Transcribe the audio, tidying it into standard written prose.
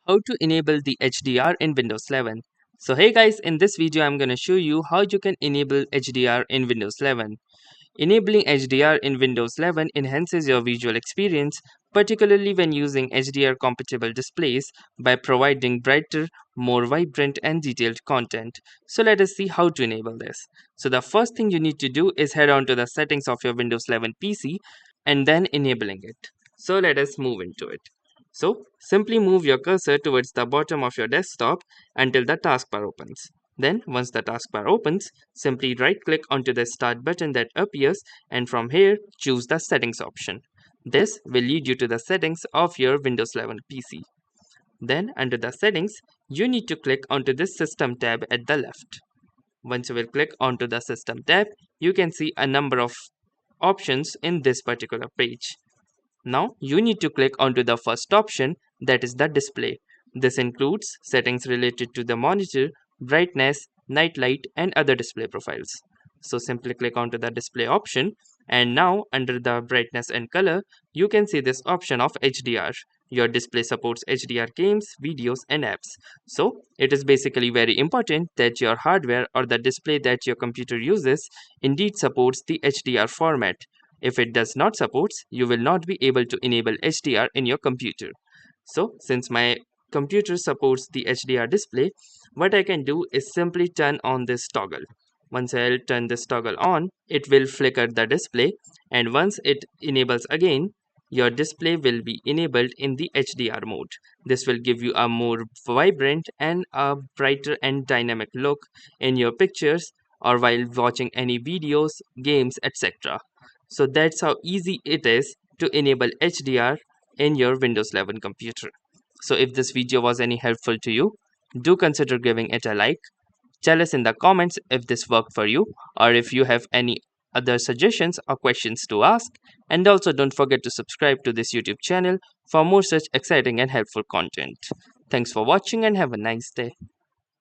How to enable the HDR in Windows 11. So hey guys, in this video I'm going to show you how you can enable HDR in Windows 11. Enabling HDR in Windows 11 enhances your visual experience, particularly when using HDR compatible displays by providing brighter, more vibrant and detailed content. So let us see how to enable this. So the first thing you need to do is head on to the settings of your Windows 11 PC and then enabling it. So let us move into it. So simply move your cursor towards the bottom of your desktop until the taskbar opens. Then once the taskbar opens, simply right click onto the start button that appears and from here choose the settings option. This will lead you to the settings of your Windows 11 PC. Then under the settings, you need to click onto this system tab at the left. Once you will click onto the system tab, you can see a number of options in this particular page. Now you need to click onto the first option, that is the display. This includes settings related to the monitor, brightness, night light and other display profiles. So simply click onto the display option and now under the brightness and color you can see this option of HDR. Your display supports HDR games, videos and apps. So it is basically very important that your hardware or the display that your computer uses indeed supports the HDR format. If it does not support, you will not be able to enable HDR in your computer. So since my computer supports the HDR display, what I can do is simply turn on this toggle. Once I'll turn this toggle on, it will flicker the display, and once it enables again, your display will be enabled in the HDR mode. This will give you a more vibrant and a brighter and dynamic look in your pictures or while watching any videos, games, etc. So that's how easy it is to enable HDR in your Windows 11 computer. So if this video was any helpful to you, do consider giving it a like. Tell us in the comments if this worked for you or if you have any other suggestions or questions to ask. And also don't forget to subscribe to this YouTube channel for more such exciting and helpful content. Thanks for watching and have a nice day.